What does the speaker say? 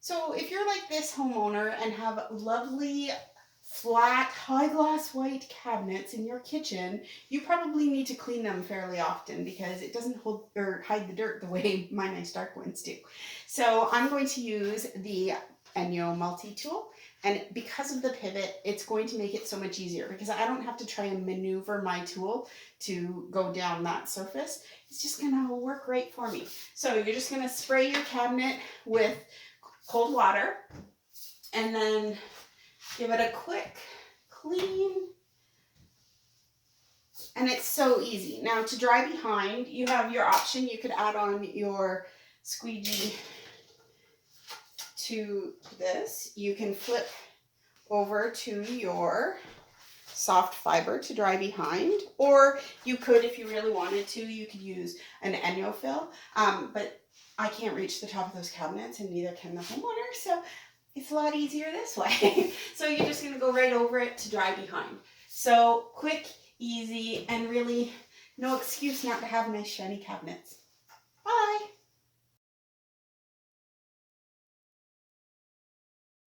So if you're like this homeowner and have lovely flat high gloss white cabinets in your kitchen, you probably need to clean them fairly often because it doesn't hold or hide the dirt the way my nice dark ones do. So I'm going to use the ENJO Multi tool, and because of the pivot, it's going to make it so much easier because I don't have to try and maneuver my tool to go down that surface. It's just gonna work right for me. So you're just gonna spray your cabinet with cold water and then give it a quick clean. And it's so easy. Now to dry behind, you have your option. You could add on your squeegee to this. You can flip over to your soft fiber to dry behind, or you could, if you really wanted to, you could use an ENJO fill, but I can't reach the top of those cabinets and neither can the homeowner, so it's a lot easier this way. So you're just going to go right over it to dry behind. So quick, easy, and really no excuse not to have nice shiny cabinets.